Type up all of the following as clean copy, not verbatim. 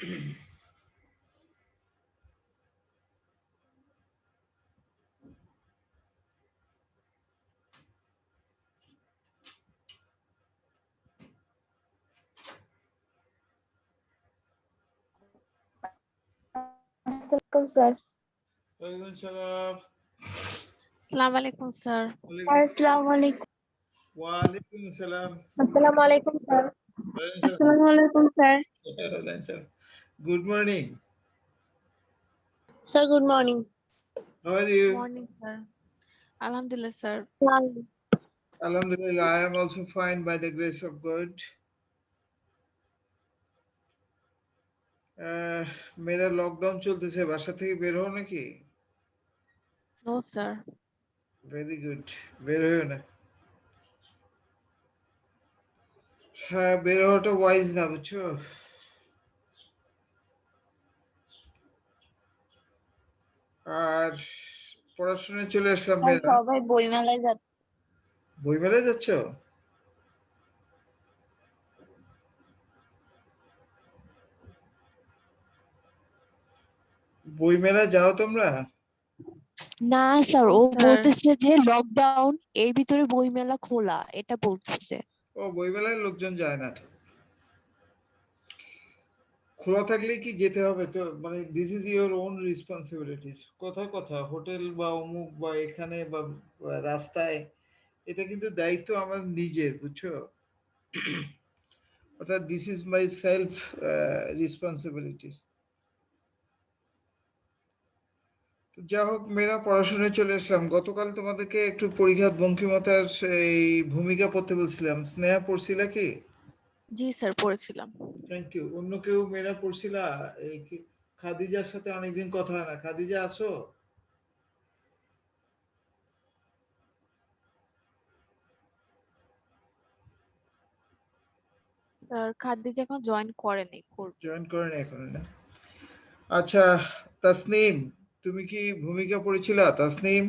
Assalamualaikum, sir. Walaikum salam. Assalamualaikum, sir. Assalamualaikum. Walaikum salam. Assalamualaikum, sir. Walaikum salam. Assalamualaikum, sir. Walaikum salam. Good morning. Sir, good morning. How are you? Morning, sir. Alhamdulillah, sir. Alhamdulillah, I am also fine by the grace of God. मेरा lockdown चलतेছে বাসা থেকে বের হও নাকি? No, sir. Very good, বের হইও না। হ্যাঁ, বের হওয়াটা ওয়াইজ না, বুঝছো? আর পড়াশোনায় চলে আসলাম মেয়েরা। সবাই বইমেলায় যাচ্ছে। বইমেলায় যাচ্ছ? বইমেলা যাও তোমরা? না স্যার, ও স্যার। বলতেছে যে লকডাউন এর ভিতরে বইমেলা খোলা, এটা বলতেছে। ও, বইমেলায় লোকজন যায় না। খোলা থাকলে কি যেতে হবে তো, মানে this is your own responsibilities. কথা কথা হোটেল বা অমুক বা এখানে বা রাস্তায়, এটা কিন্তু দায়িত্ব আমার নিজের, বুঝছো? অর্থাৎ this is my self responsibilities. যা হোক, মেয়েরা পড়াশোনায় চলে আসলাম। গতকাল তোমাদেরকে একটু পরিঘাত বঙ্কিমতার এই ভূমিকা পড়তে বলছিলাম। স্নেহা পড়ছিলা কি? জি স্যার, পড়েছিলাম। Thank you. অন্য কেউ মেয়েরা পড়ছিলা? এই খাদিজার সাথে অনেকদিন কথা হয় না। খাদিজা আসো? স্যার, খাদিজা এখন জয়েন করেনি, করবে। জয়েন করেন এখন না? আচ্ছা, তাসনিম, তুমি কি ভূমিকা পড়েছিলা? তাসনিম,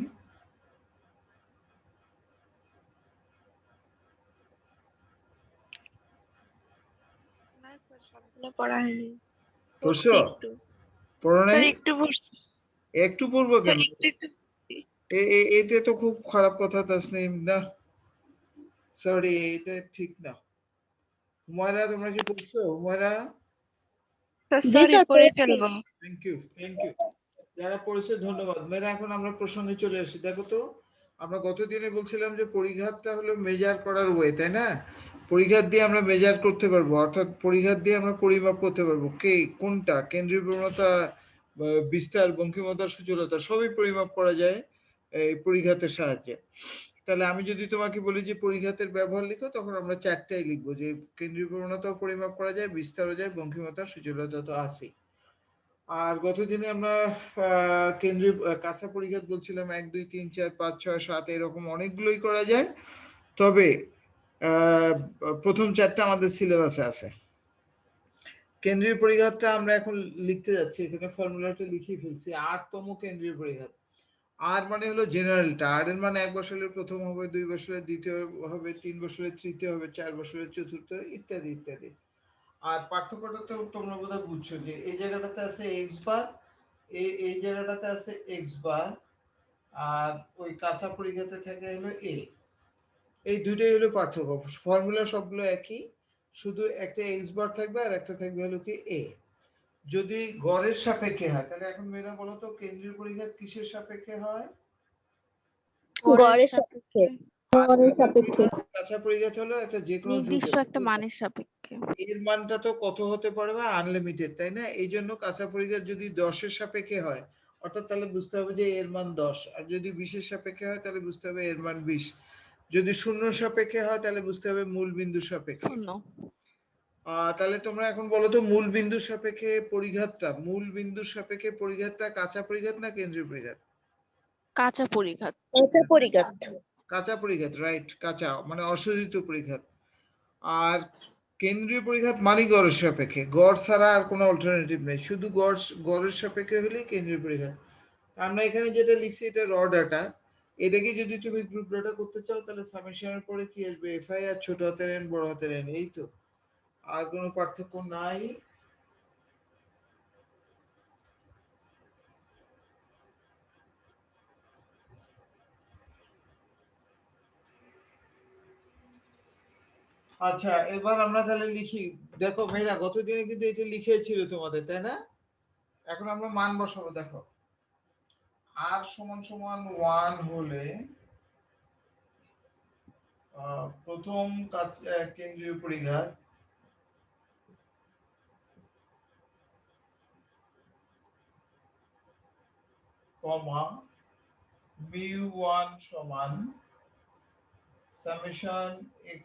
না স্যার, সবগুলো পড়া হয়নি। পড়ছো? একটু পড়ো নাই? স্যার, একটু পড়ছি। একটু পড়বো স্যার, কেন? একটু এতে তো খুব খারাপ কথা তাসনিম। না, সরি, এটা ঠিক না। হুমায়রা, তোমরা কি পড়ছো? হুমায়রা? স্যার, জি সরি, স্যার, পড়ে ফেলবো। Thank you, thank you. যারা পড়েছে ধন্যবাদ। মেয়েরা, এখন আমরা প্রসঙ্গে চলে আসি। দেখো তো, আমরা গতদিনে বলছিলাম যে পরিঘাতটা হলো মেজার করার ওয়ে, তাই না? পরিঘাত দিয়ে আমরা মেজার করতে পারবো, অর্থাৎ পরিঘাত দিয়ে আমরা পরিমাপ করতে পারবো কোনটা কেন্দ্রীয় প্রবণতা, বিস্তার, বঙ্কিমতার সূচলতা সবই পরিমাপ করা যায় এই পরিঘাতের সাহায্যে। তাহলে আমি যদি তোমাকে বলি যে পরিঘাতের ব্যবহার লিখো, তখন আমরা চারটাই লিখবো, যে কেন্দ্রীয় প্রবণতাও পরিমাপ করা যায়, বিস্তারও যায়, বঙ্কিমতার সূচলতা তো আছে। আর গতদিনে আমরা কেন্দ্রীয় কাঁচা পরিঘাত বলছিলাম 1 2 3 4 5 6 7, এরকম অনেকগুলোই করা যায়। তবে প্রথম চারটা আমাদের সিলেবাসে আছে। কেন্দ্রীয় পরিঘাতটা আমরা এখন লিখতে যাচ্ছি, এখানে ফর্মুলাটা লিখিয়ে ফেলছি। 8তম কেন্দ্রীয় পরিঘাত। আর মানে হলো জেনারেলটা। আর এর মানে 1 বছরের প্রথম হবে, 2 বছরের দ্বিতীয় হবে, 3 বছরের তৃতীয় হবে, 4 বছরের চতুর্থ, ইত্যাদি ইত্যাদি। আর পার্থক্যটা তো তোমরা বোধহয় বুঝছো, যে এই জায়গাটাতে আছে এক্স বার, এই জায়গাটাতে আছে এক্স বার, আর ওই কাঁচা পরিঘাতে থাকে হলো এ। এই দুইটাই হলো পার্থক্য। ফর্মুলা সবগুলো একই, শুধু একটা এক্স বার থাকবে আর একটা থাকবে হলো কি এ। যদি গড়ের সাপেক্ষে হয়, তাহলে এখন মেয়েরা বলো তো, কেন্দ্রীয় পরিঘাত কিসের সাপেক্ষে হয়? গড়ের সাপেক্ষে। কাঁচা পরিঘাত হলো একটা যে কোনো নির্দিষ্ট একটা মানের সাপেক্ষে। এর মানটা তো কত হতে পারবে? আনলিমিটেড, তাই না? এই জন্য কাঁচা পরিঘাত যদি 10-এর সাপেক্ষে হয়, অর্থাৎ তাহলে বুঝতে হবে যে এর মান 10। আর যদি 20-এর সাপেক্ষে হয়, তাহলে বুঝতে হবে এর মান 20। যদি 0-এর সাপেক্ষে হয়, তাহলে বুঝতে হবে মূল বিন্দুর সাপেক্ষে। শূন্য। তাহলে তোমরা এখন বলো তো, মূল বিন্দুর সাপেক্ষে পরিঘাতটা, মূল বিন্দুর সাপেক্ষে পরিঘাতটা কাঁচা পরিঘাত না কেন্দ্রীয় পরিঘাত? কাঁচা পরিঘাত। কাঁচা পরিঘাত। কাঁচা পরিঘাত, রাইট। কাঁচা মানে অশোধিত পরিঘাত। আর কেন্দ্রীয় পরিঘাত মানে গড়ের সাপেক্ষে, গড় ছাড়া আর কোনো অল্টারনেটিভ নেই, শুধু গড়ের সাপেক্ষে হলেই কেন্দ্রীয় পরিঘাত। আমরা এখানে যেটা লিখছি এটা র ডাটা। এটাকে যদি তুমি গ্রুপ ডাটা করতে চাও, তাহলে সামেশনের পরে কি আসবে? এফআই আর ছোট হাতের এন বড় হাতের এন, এই তো। আর কোনো পার্থক্য নাই। আচ্ছা এবার আমরা তাহলে লিখি। দেখো ভাইরা গত দিনে কিন্তু এটা লিখেছিল তোমাদের, তাই না? এখন আমরা মান বসাবো। দেখো r সমান সমান 1 হলে প্রথম কেন্দ্রীয় পরিঘাত কমা mu1 সমান summation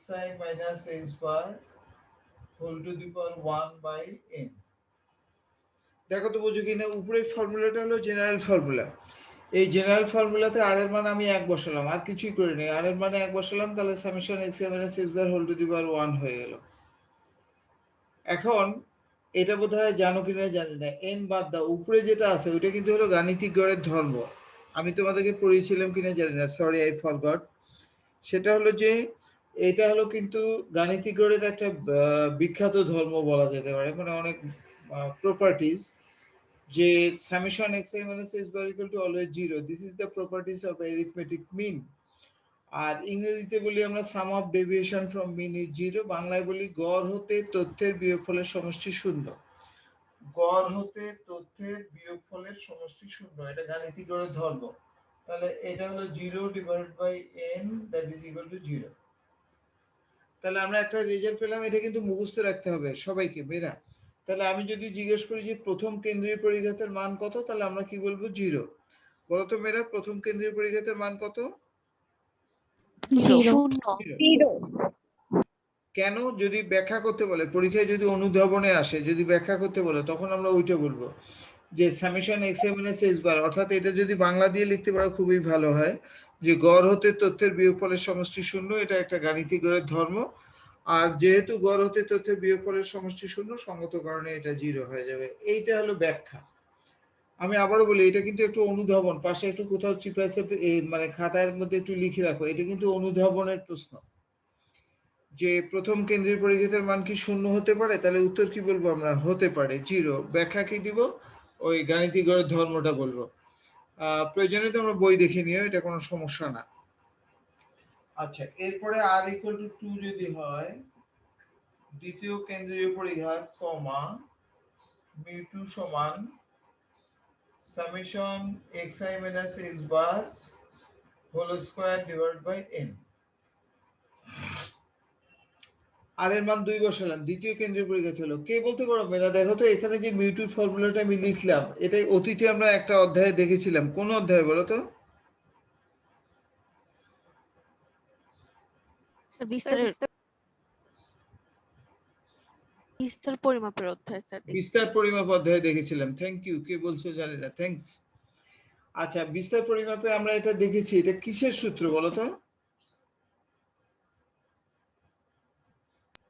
xi minus x bar whole to the power 1 by n। দেখো তো বুঝো কিনা, উপরের ফর্মুলাটা হলো জেনারেল ফর্মুলা। এই জেনারেল ফর্মুলাতে r এর মান আমি 1 বসালাম, আর কিছুই করিনি। r এর মান 1 বসালাম, তাহলে summation xi minus x bar whole to the power 1 হয়ে গেল। এখন এটা বোধহয় জানো কিনা জানি না, n বাদ দাও, উপরে যেটা আছে ওইটা কিন্তু হলো গাণিতিক গড়ের ধর্ম। আমি তোমাদেরকে পড়িয়েছিলাম কিনা জানি না, সরি আই ফরগট। সেটা হলো যে এটা হলো কিন্তু গাণিতিক গড়ের একটা বিখ্যাত ধর্ম বলা যেতে পারে, মানে অনেক প্রপার্টিজ, যে summation xi minus x bar equal to always 0, this is the properties of arithmetic mean। আর ইংরেজিতে বলি আমরা sum of deviation from mean is 0, বাংলায় বলি গড় হতে তথ্যের বিয়োগফলের সমষ্টি শূন্য। গড় হতে তথ্যের বিয়োগফলের সমষ্টি শূন্য, এটা গাণিতিক গড়ের ধর্ম। তাহলে এটা হলো 0 divided by n that is equal to 0। তাহলে আমরা একটা রেজাল্ট পেলাম, এটা কিন্তু মুখস্থ রাখতে হবে সবাইকে মেয়েরা। তাহলে আমি যদি জিজ্ঞেস করি যে প্রথম কেন্দ্রীয় পরিঘাতের মান কত, তাহলে আমরা কি বলবো? 0। বলো তো মেয়েরা, প্রথম কেন্দ্রীয় পরিঘাতের মান কত? 0 শূন্য। 0 কেন? যদি ব্যাখ্যা করতে বলে পরীক্ষায়, যদি অনুধাবনে আসে, যদি ব্যাখ্যা করতে বলে, তখন আমরা ওইটা বলবো যে summation xi minus x bar, অর্থাৎ এটা যদি বাংলা দিয়ে লিখতে পারো খুবই ভালো হয়, যে গড় হতে তথ্যের বিয়োগফলের সমষ্টি শূন্য, এটা একটা গাণিতিক গড়ের ধর্ম। আর যেহেতু গড় হতে তথ্যের বিয়োগফলের সমষ্টি শূন্য, সঙ্গত কারণে এটা 0 হয়ে যাবে। এইটা হলো ব্যাখ্যা। আমি আবারও বলি, এটা কিন্তু একটু অনুধাবন, পাশে একটু কোথাও চিপাইছে মানে খাতার মধ্যে একটু লিখে রাখো, এটা কিন্তু অনুধাবনের প্রশ্ন। যে প্রথম কেন্দ্রীয় পরিঘাতের মান কি শূন্য হতে পারে? তাহলে উত্তর কি বলবো আমরা? হতে পারে, 0। ব্যাখ্যা কি দিব? ওই গাণিতিক গড়ের ধর্মটা বলবো। প্রয়োজনে তোমরা বই দেখে নিও, এটা কোনো সমস্যা না। আচ্ছা এরপরে r ইকুয়াল টু 2 যদি হয়, দ্বিতীয় কেন্দ্রীয় পরিঘাত কমা mu2 সমান summation xi minus x bar whole square divided by n। আর এর মান 2 বসালাম, দ্বিতীয় কেন্দ্রীয় পরিঘাত হলো। কে বলতে পারো মেয়েরা? দেখো তো এখানে যে মিউ2 ফর্মুলাটা আমি লিখলাম, এটাই অতীতে আমরা একটা অধ্যায়ে দেখেছিলাম। কোন অধ্যায়ে বলো তো? বিস্তার পরিমাপের অধ্যায় স্যার। বিস্তার পরিমাপ অধ্যায়ে দেখেছিলাম। Thank you. কে বলছো জানি না, থ্যাঙ্কস। আচ্ছা বিস্তার পরিমাপে আমরা এটা দেখেছি। এটা কিসের সূত্র বলো তো?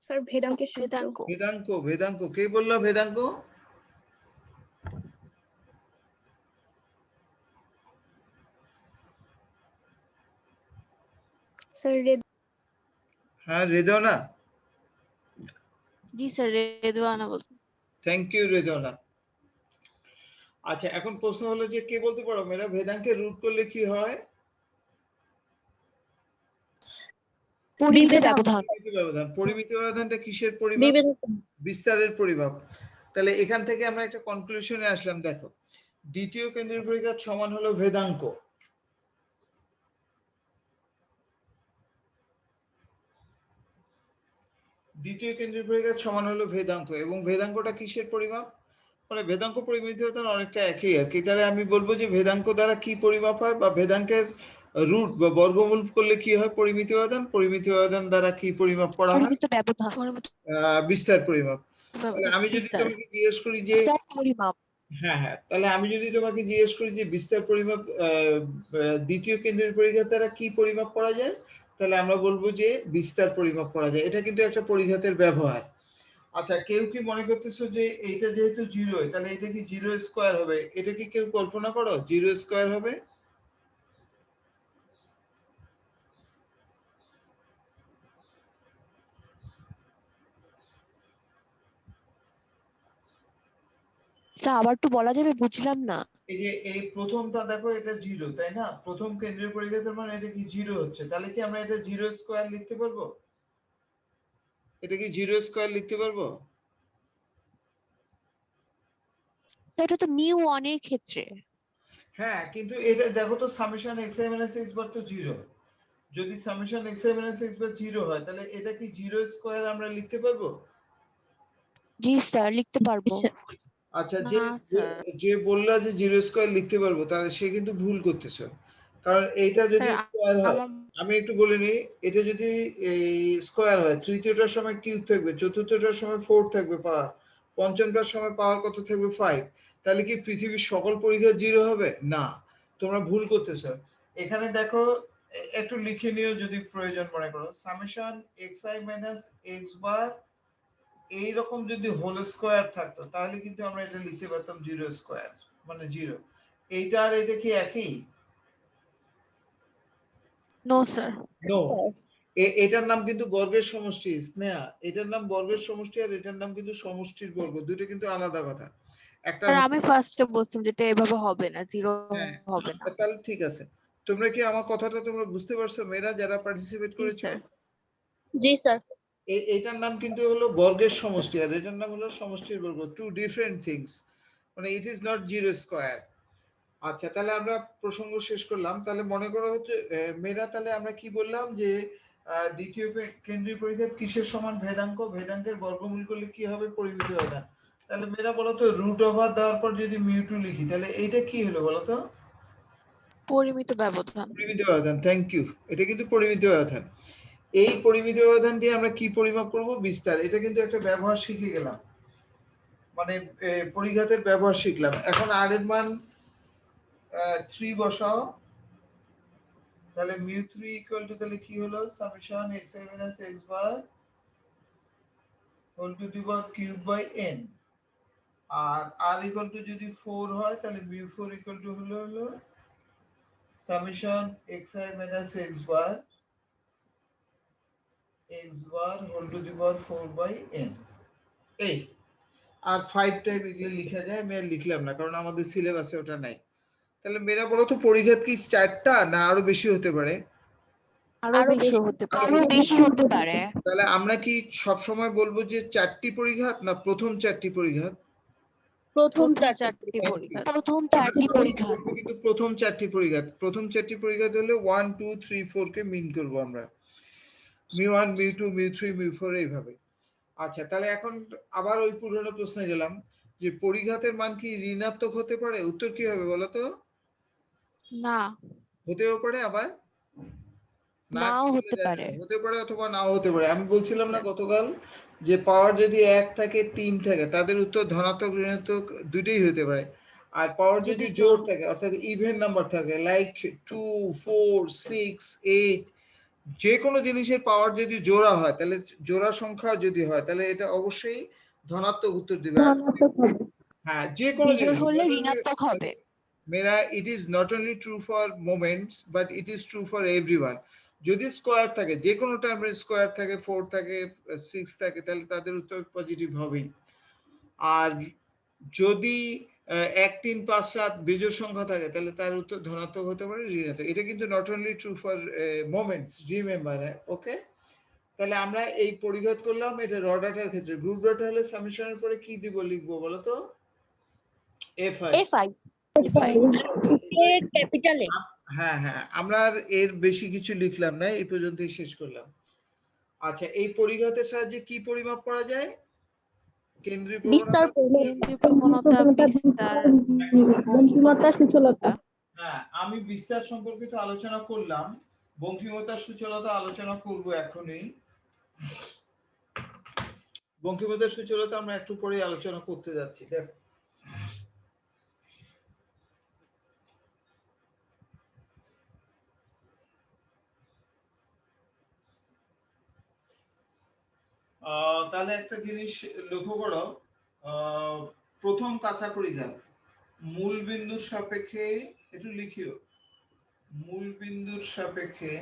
স্যার ভেদাঙ্কের সূত্র। ভেদাঙ্ক। ভেদাঙ্ক কে বললো? ভেদাঙ্ক স্যার হ্যাঁ রেদনা। জি স্যার, রেদওয়ানা বলছি। Thank you Redna. আচ্ছা এখন প্রশ্ন হলো যে কে বলতে পারো মেয়েরা ভেদাঙ্কের রুট করলে কি হয়? পরিমিত ব্যবধান। পরিমিত ব্যবধান। পরিমিত ব্যবধানটা কিসের পরিমাপ? বিস্তারের পরিমাপ। তাহলে এখান থেকে আমরা একটা কনক্লুশনে আসলাম। দেখো দ্বিতীয় কেন্দ্রীয় পরিঘাত সমান হলো ভেদাঙ্ক। দ্বিতীয় কেন্দ্রীয় পরিঘাত সমান হলো ভেদাঙ্ক, এবং ভেদাঙ্কটা কিসের পরিমাপ? মানে ভেদাঙ্ক পরিমিত ব্যবধান অনেকটা একই আর কি। তাহলে আমি বলবো যে ভেদাঙ্ক দ্বারা কি পরিমাপ হয়, বা ভেদাঙ্কের রুট বা বর্গমূল করলে কি হয় পরিমিত ব্যবধান, পরিমিত ব্যবধান দ্বারা কি পরিমাপ করা হয়? পরিমিত ব্যবধান। বিস্তার পরিমাপ। তাহলে আমি যদি তোমাকে জিজ্ঞেস করি যে বিস্তার পরিমাপ। হ্যাঁ হ্যাঁ, তাহলে আমি যদি তোমাকে জিজ্ঞেস করি যে বিস্তার পরিমাপ দ্বিতীয় কেন্দ্রীয় পরিঘাত দ্বারা কি পরিমাপ করা যায়, তাহলে আমরা বলবো যে বিস্তার পরিমাপ করা যায়। এটা কিন্তু একটা পরিঘাতের ব্যবহার। আচ্ছা কেউ কি মনে করতেছো যে এইটা যেহেতু 0, তাহলে এটা কি 0 স্কয়ার হবে? এটা কি কেউ কল্পনা করো 0 স্কয়ার হবে? স্যার আবার একটু বলা যাবে? বুঝলাম না। এই যে এই প্রথমটা দেখো, এটা 0 তাই না? প্রথম কেন্দ্রীয় পরিঘাতের মানে এটা কি 0 হচ্ছে, তাহলে কি আমরা এটা 0 স্কয়ার লিখতে পারবো? এটা কি জিরো স্কোয়ার লিখতে পারবো? তো এটা তো μ1 এর ক্ষেত্রে। হ্যাঁ, কিন্তু এটা দেখো তো সামেশন xi মাইনাস x বার তো জিরো। যদি সামেশন xi মাইনাস x বার জিরো হয় তাহলে এটা কি জিরো স্কোয়ার আমরা লিখতে পারবো? জি স্যার, লিখতে পারবো। আচ্ছা, না যে স্যার। যে বললা যে জিরো স্কোয়ার লিখতে পারবো তাহলে সে কিন্তু ভুল করতেছে। কারণ এইটা যদি স্যার স্কোয়ার হয়, আমার আমি একটু বলে নিই, এটা যদি এই স্কোয়ার হয়, তৃতীয়টার সময় কিউব থাকবে, চতুর্থটার সময় 4 থাকবে পাওয়ার, পঞ্চমটার সময় পাওয়ার কত থাকবে 5, তাহলে কি পৃথিবীর সকল পরীক্ষা জিরো হবে? না, তোমরা ভুল করতেছো। এখানে দেখো, একটু লিখে নিও যদি প্রয়োজন মনে করো, সামেশন xi মাইনাস x বার এইরকম যদি হোল স্কোয়ার থাকতো তাহলে কিন্তু আমরা এটা লিখতে পারতাম জিরো স্কোয়ার মানে জিরো। এইটা আর এটা কি একই? No sir. নো। এটার নাম কিন্তু বর্গের সমষ্টি স্নেহা, এটার নাম বর্গের সমষ্টি আর এটার নাম কিন্তু সমষ্টির বর্গ, দুটো কিন্তু আলাদা কথা। একটা স্যার আমি ফার্স্টে বলছিলাম যেটা এভাবে হবে না, জিরো হ্যাঁ, হবে না। তাহলে ঠিক আছে। তোমরা কি আমার কথাটা তোমরা বুঝতে পারছো মেয়েরা যারা পার্টিসিপেট জি করেছো? স্যার। জি স্যার। এইটার নাম কিন্তু হলো বর্গের সমষ্টি আর এটার নাম হলো সমষ্টির বর্গ, টু ডিফারেন্ট থিংস, মানে ইট ইজ নট জিরো স্কোয়ার। আচ্ছা, তাহলে আমরা প্রসঙ্গ শেষ করলাম। তাহলে মনে করো হচ্ছে মেয়েরা, তাহলে আমরা কি বললাম যে দ্বিতীয় কেন্দ্রীয় পরিঘাত কিসের সমান? ভেদাঙ্ক। ভেদাঙ্কের বর্গমূল করলে কি হবে? পরিমিত ব্যবধান। তাহলে মেয়েরা বলো তো, রুট ওভার দেওয়ার পর যদি মিউ2 লিখি তাহলে এইটা কি হলো বলো তো? পরিমিত ব্যবধান। পরিমিত ব্যবধান, থ্যাংক ইউ। এটা কিন্তু পরিমিত ব্যবধান। এই পরিমিত ব্যবধান দিয়ে আমরা কি পরিমাপ করব? বিস্তার। এটা কিন্তু একটা ব্যবহার শিখে গেলাম, মানে পরিঘাতের ব্যবহার শিখলাম। এখন আর এর মান 3 বসাও, তাহলে mu3 ইকুয়াল টু তাহলে কি হলো? Summation xi minus x bar whole to the power cube by n। আর r ইকুয়াল টু যদি 4 হয় তাহলে mu4 ইকুয়াল টু হলো summation xi minus x bar whole to the power 4 by n। এই আর 5 type এগুলো লেখা যায়, আমি আর লিখলাম না কারণ আমাদের সিলেবাসে ওটা নাই। তাহলে মেয়েরা বলো তো, পরিঘাত কি 4টা না আরো বেশি হতে পারে? আরো বেশি হতে পারে। আরো বেশি হতে পারে। তাহলে আমরা কি সব সময় বলবো যে 4টি পরিঘাত না প্রথম 4টি পরিঘাত? প্রথম প্রথম চারটি। চারটি পরিঘাত। প্রথম 4টি পরিঘাত। কিন্তু প্রথম 4টি পরিঘাত, প্রথম 4টি পরিঘাত হলে 1 2 3 4 কে মিন করব আমরা, mu1 mu2 mu3 mu4 এইভাবে। আচ্ছা, তাহলে এখন আবার ওই পুরনো প্রশ্নে গেলাম যে পরিঘাতের মান কি ঋণাত্মক হতে পারে? উত্তর কি হবে বলো তো? না। হতেও পারে, আবার না নাও কি বলে হতে জানি পারে। না, হতে পারে অথবা নাও হতে পারে। আমি বলছিলাম না স্যার। গতকাল যে পাওয়ার যদি 1 থাকে 3 থাকে তাদের উত্তর ধনাত্মক ঋণাত্মক দুটোই হতে পারে। আর পাওয়ার যদি জোড় থাকে অর্থাৎ ইভেন নাম্বার থাকে লাইক 2 4 6 8, যে কোনো জিনিসের পাওয়ার যদি জোড়া হয় তাহলে জোড়া সংখ্যা যদি হয় তাহলে এটা অবশ্যই ধনাত্মক উত্তর দিবে। হ্যাঁ, যে কোনো বিজোড় জিনিস হলে ঋণাত্মক হবে। মেরা, it is not only true for moments but it is true for everyone. যদি স্কোয়ার থাকে, যে কোনো টার্মের স্কোয়ার থাকে, 4 থাকে 6 থাকে, তাহলে তাদের উত্তর পজিটিভ হবেই। আর যদি 1 3 5 7 বিজোড় সংখ্যা থাকে তাহলে তার উত্তর ধনাত্মক হতে পারে, ঋণাত্মক। এটা কিন্তু not only true for moments, remember. Okay, তাহলে আমরা এই পরিঘাত করলাম এটা র ডাটার ক্ষেত্রে। গ্রুপ ডাটা হলে সামেশনের পরে কি দিব লিখবো বলো তো? fi। FI capital A. হ্যাঁ হ্যাঁ, আমরা আর এর বেশি কিছু লিখলাম না, এই পর্যন্তই শেষ করলাম। আচ্ছা, এই পরিঘাতের সাহায্যে কি পরিমাপ করা যায়? কেন্দ্রীয় বিস্তার প্রবণতা। কেন্দ্রীয় প্রবণতা, বিস্তার, বঙ্কিমতা সুচলতা। হ্যাঁ, আমি বিস্তার সম্পর্কিত আলোচনা করলাম, বঙ্কিমতার সূচলতা আলোচনা করব এখনই। বঙ্কিমতার সূচলতা আমরা একটু পরে আলোচনা করতে যাচ্ছি। দেখো, তাহলে একটা জিনিস লক্ষ্য করো, প্রথম কাঁচা পরিঘাত মূল বিন্দুর সাপেক্ষে, একটু লিখিও, মূল বিন্দুর সাপেক্ষে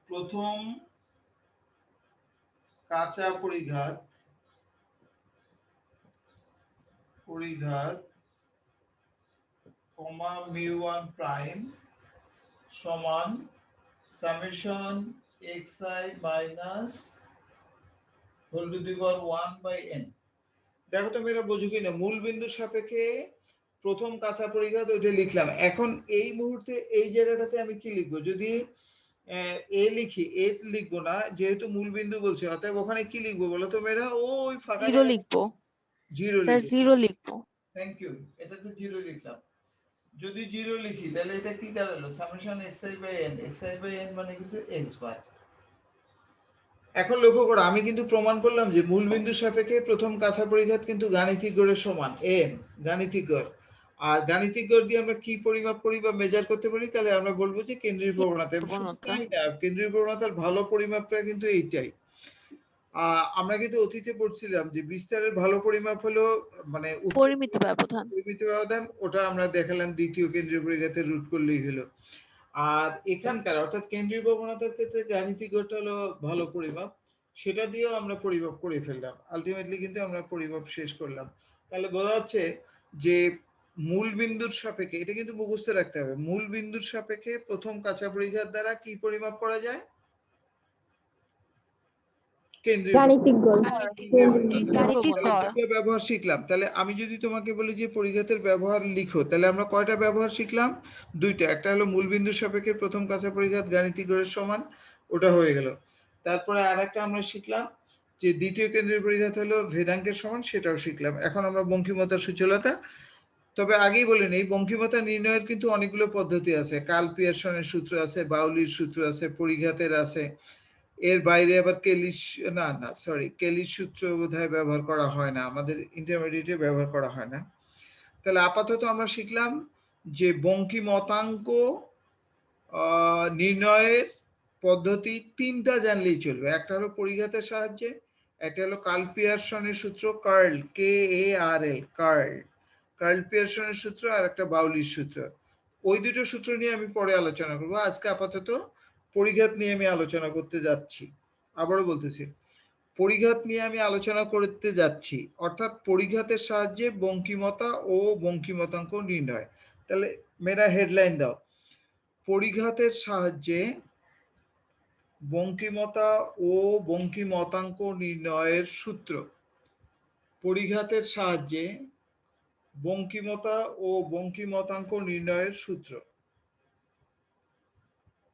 প্রথম কাঁচা পরিঘাত কমা mu1 প্রাইম সমান summation xi minus whole to the power 1 by n। দেখো তো মেয়েরা বোঝো কিনা, মূল বিন্দুর সাপেক্ষে প্রথম কাঁচা পরিঘাত ওইটা লিখলাম। এখন এই মুহূর্তে এই জায়গাটাতে আমি কি লিখবো? যদি এ লিখি, এ লিখবো না যেহেতু মূল বিন্দু বলছে, অতএব ওখানে কি লিখবো বলো তো মেয়েরা? ওই ফাঁকা জিরো জায়গা লিখবো জিরো স্যার, লিখবো। জিরো লিখবো। থ্যাংক ইউ, এটাতে জিরো লিখলাম। যদি জিরো লিখি তাহলে এটা কি দাঁড়ালো? Summation xi by n, xi by n মানে কিন্তু xy। এখন লক্ষ্য করো, আমি কিন্তু প্রমাণ করলাম যে মূল বিন্দুর সাপেক্ষে প্রথম কাঁচা পরিঘাত কিন্তু গাণিতিক গড়ের সমান n, গাণিতিক গড়। আর গাণিতিক গড় দিয়ে আমরা কি পরিমাপ করি বা মেজার করতে পারি? তাহলে আমরা বলবো যে কেন্দ্রীয় প্রবণতা। প্রবণতা। কেন্দ্রীয় প্রবণতার ভালো পরিমাপটা কিন্তু এইটাই। আমরা কিন্তু অতীতে পড়ছিলাম যে বিস্তারের ভালো পরিমাপ হলো মানে পরিমিত ব্যবধান। পরিমিত ব্যবধান, ওটা আমরা দেখালাম দ্বিতীয় কেন্দ্রীয় পরিঘাতের রুট করলেই হলো। আর এখানকার অর্থাৎ কেন্দ্রীয় প্রবণতার ক্ষেত্রে গাণিতিক গড়টা হলো ভালো পরিমাপ, সেটা দিয়েও আমরা পরিমাপ করে ফেললাম। আলটিমেটলি কিন্তু আমরা পরিমাপ শেষ করলাম। তাহলে বোঝা যাচ্ছে যে মূল বিন্দুর সাপেক্ষে, এটা কিন্তু মুখস্থ রাখতে হবে, মূল বিন্দুর সাপেক্ষে প্রথম কাঁচা পরিঘাত দ্বারা কি পরিমাপ করা যায়? কেন্দ্রীয় গাণিতিক গড়। গাণিতিক গড়। ব্যবহার শিখলাম। তাহলে আমি যদি তোমাকে বলি যে পরিঘাতের ব্যবহার লিখো, তাহলে আমরা কয়টা ব্যবহার শিখলাম? দুইটা। একটা হলো মূল বিন্দুর সাপেক্ষে প্রথম কাঁচা পরিঘাত গাণিতিক গড়ের সমান, ওটা হয়ে গেল। তারপরে আরেকটা আমরা শিখলাম যে দ্বিতীয় কেন্দ্রীয় পরিঘাত হলো ভেদাঙ্কের সমান, সেটাও শিখলাম। এখন আমরা বঙ্কিমতার সূচলতা। তবে আগেই বলে নেই, বঙ্কিমতা নির্ণয়ের কিন্তু অনেকগুলো পদ্ধতি আছে। কার্ল পিয়ারসনের সূত্র আছে, বাউলির সূত্র আছে, পরিঘাতের আছে। এর বাইরে আবার কেলির সূত্র বোধহয় ব্যবহার করা হয় না, আমাদের ইন্টারমিডিয়েটে ব্যবহার করা হয় না। তাহলে আপাতত আমরা শিখলাম যে বঙ্কিমতাঙ্ক নির্ণয়ের পদ্ধতি তিনটা জানলেই চলবে। একটা হলো পরিঘাতের সাহায্যে, একটা হলো কার্ল পিয়ারসনের সূত্র, কার্ল KARL, কার্ল পিয়ারসনের সূত্র, আর একটা বাউলির সূত্র। ওই দুটো সূত্র নিয়ে আমি পরে আলোচনা করবো। আজকে আপাতত পরিঘাত নিয়ে আমি আলোচনা করতে যাচ্ছি। আবারও বলতেছি, পরিঘাত নিয়ে আমি আলোচনা করতে যাচ্ছি, অর্থাৎ পরিঘাতের সাহায্যে বঙ্কিমতা ও বঙ্কিমতাঙ্ক নির্ণয়। তাহলে মেয়েরা হেডলাইন দাও, পরিঘাতের সাহায্যে বঙ্কিমতা ও বঙ্কিমতাঙ্ক নির্ণয়ের সূত্র। পরিঘাতের সাহায্যে বঙ্কিমতা ও বঙ্কিমতাঙ্ক নির্ণয়ের সূত্র।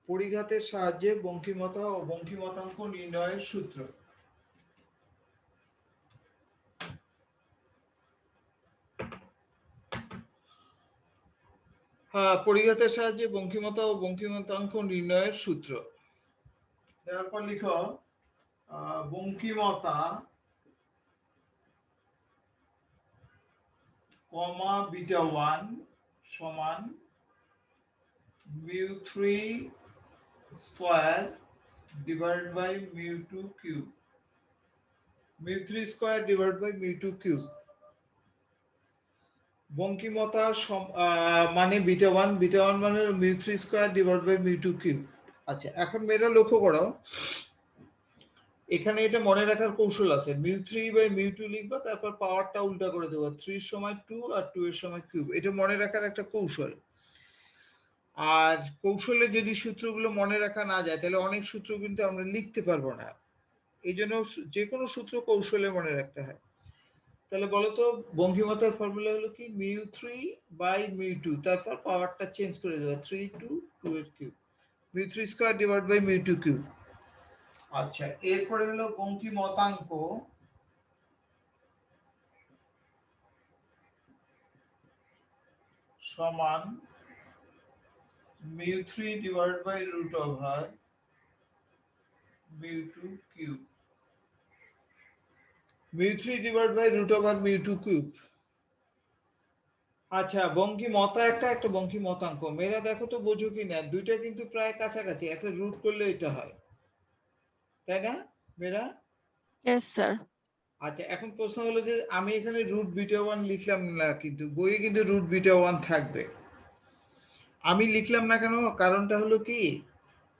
পরিঘাতের সাহায্যে বঙ্কিমতা ও বঙ্কিমতাঙ্ক নির্ণয়ের সূত্র। পরিঘাতের সাহায্যে বঙ্কিমতা ও বঙ্কিমতাঙ্ক নির্ণয়ের সূত্র। তারপর লিখো বঙ্কিমতা কমা বিটা 1 সমান μ3 square divided by μ2 cube, μ3 square divided by μ2 cube. বঙ্কিমতা মানে বিটা 1 মানে μ3 স্কয়ার ডিভাইডেড বাই μ2 কিউব। আচ্ছা, এখন মেয়েরা লক্ষ্য করো, এখানে এটা মনে রাখার কৌশল আছে। μ3 বাই μ2 লিখবা, তারপর পাওয়ারটা উল্টা করে দেবো, 3 এর সময় 2 আর 2 এর সময় কিউব। এটা মনে রাখার একটা কৌশল। আর কৌশলে যদি সূত্রগুলো মনে রাখা না যায়, তাহলে অনেক সূত্র কিন্তু আমরা লিখতে পারবো না। এই জন্য যে কোনো সূত্র কৌশলে মনে রাখতে হয়। তাহলে বলতো বঙ্কিমতার ফর্মুলা হলো কি? μ3 বাই μ2, তারপর পাওয়ারটা চেঞ্জ করে দেবো, 3 2 2 এর cube, μ3 square divide by μ2 cube. আচ্ছা, এরপরে হলো বঙ্কিমতাঙ্ক সমান μ3 divide by root over μ2 cube, μ3 divide by root over μ2 cube. আচ্ছা, বঙ্কিমতা একটা বঙ্কিমতাঙ্ক। মেয়েরা দেখো তো বোঝো কিনা, দুইটা কিন্তু প্রায় কাছাকাছি, একটা রুট করলে এটা হয়, তাই না মেয়েরা? Yes sir. আচ্ছা, এখন প্রশ্ন হলো যে আমি এখানে রুট বিটা 1 লিখলাম না, কিন্তু বইয়ে কিন্তু রুট বিটা 1 থাকবে। আমি লিখলাম না কেন? কারণটা হলো কি,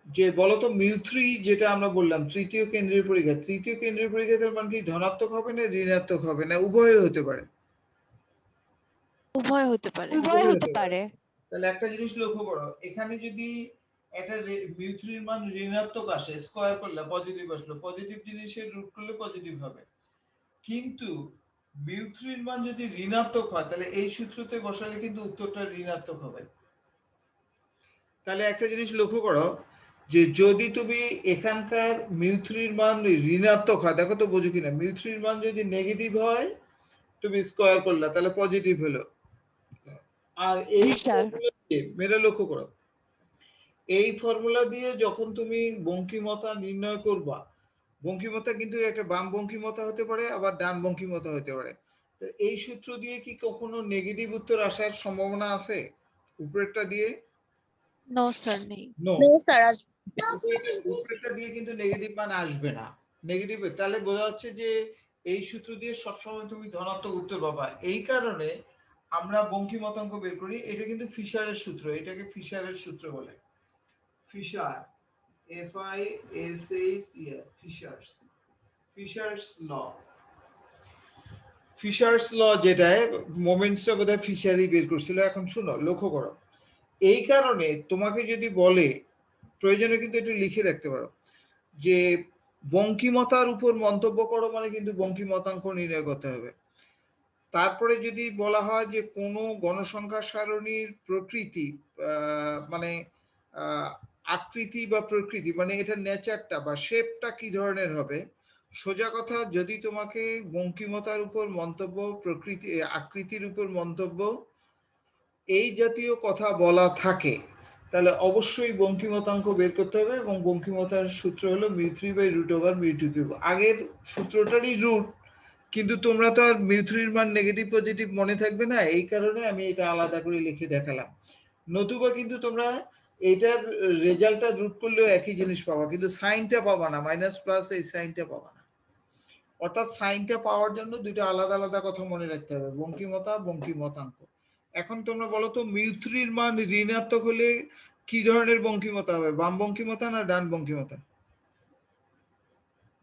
যে বলতো μ3 যেটা আমরা বললাম তৃতীয় কেন্দ্রীয় পরিঘাত, তৃতীয় কেন্দ্রীয় পরিঘাতের মান কি ধনাত্মক হবে না ঋণাত্মক হবে, না উভয় হতে পারে? উভয় হতে পারে। উভয় হতে পারে। তাহলে একটা জিনিস লক্ষ্য করো, এখানে যদি এটা মিউ3 এর মান ঋণাত্মক আসে, স্কয়ার করলে পজিটিভ আসলো, পজিটিভ জিনিসের রুট করলে পজিটিভ হবে। কিন্তু মিউ3 এর মান যদি ঋণাত্মক হয় তাহলে এই সূত্রতে বসালে কিন্তু উত্তরটা ঋণাত্মক হবে। তাহলে একটা জিনিস লক্ষ্য করো যে যদি তুমি এখানকার মিউ3 এর মান ঋণাত্মক হয়, দেখো তো বোঝো কিনা, মিউ3 এর মান যদি নেগেটিভ হয় তুমি স্কয়ার করলা তাহলে পজিটিভ হলো। আর এই জি স্যার। ফর্মুলা দিয়ে মেরে লক্ষ্য করো, এই ফর্মুলা দিয়ে যখন তুমি বঙ্কিমতা নির্ণয় করবা, বঙ্কিমতা কিন্তু একটা বাম বঙ্কিমতা হতে পারে আবার ডান বঙ্কিমতা হতে পারে। তো এই সূত্র দিয়ে কি কখনো নেগেটিভ উত্তর আসার সম্ভাবনা আছে উপরেরটা দিয়ে? নো স্যার, নেই। নো, নো স্যার আসবে। উপরেরটা দিয়ে কিন্তু নেগেটিভ মান আসবে না। নেগেটিভ, তাহলে বোঝা যাচ্ছে যে এই সূত্র দিয়ে সবসময় তুমি ধনাত্মক উত্তর পাবা। এই কারণে আমরা বঙ্কিমতাঙ্ক বের করি, এটা কিন্তু ফিশারের সূত্র, এটাকে ফিশারের সূত্র বলে। ফিশার, FISHER, ফিশার্স, ফিশার্স ল। ফিশার্স ল যেটায় মোমেন্টসটা বোধহয় ফিশারই বের করছিল। এখন শুনো, লক্ষ্য করো, এই কারণে তোমাকে যদি বলে, প্রয়োজনে কিন্তু একটু লিখে রাখতে পারো যে বঙ্কিমতার উপর মন্তব্য করো, মানে কিন্তু বঙ্কিমতাঙ্ক নির্ণয় করতে হবে। তারপরে যদি বলা হয় যে কোনো গণসংখ্যা সারণীর প্রকৃতি, মানে আকৃতি বা প্রকৃতি, মানে এটা নেচারটা বা শেপটা কি ধরনের হবে, সোজা কথা যদি তোমাকে বঙ্কিমতার উপর মন্তব্য, প্রকৃতি আকৃতির উপর মন্তব্য এই জাতীয় কথা বলা থাকে তাহলে অবশ্যই বঙ্কিমতাঙ্ক বের করতে হবে। এবং বঙ্কিমতার সূত্র হলো μ3/√μ2³। আগের সূত্রটারই রুট, কিন্তু তোমরা তো আর μ3 এর মান নেগেটিভ পজিটিভ মনে থাকবে না, এই কারণে আমি এটা আলাদা করে লিখে দেখালাম। নতুবা কিন্তু তোমরা এইটার রেজাল্টটা রুট করলেও একই জিনিস পাবা, কিন্তু সাইনটা পাবা না, মাইনাস প্লাস এই সাইনটা পাবা না। অর্থাৎ সাইনটা পাওয়ার জন্য দুটো আলাদা আলাদা কথা মনে রাখতে হবে, বঙ্কিমতা, বঙ্কিমতাঙ্ক। এখন তোমরা বলো তো μ3 এর মান ঋণাত্মক হলে কি ধরনের বঙ্কিমতা হবে, বাম বঙ্কিমতা না ডান বঙ্কিমতা?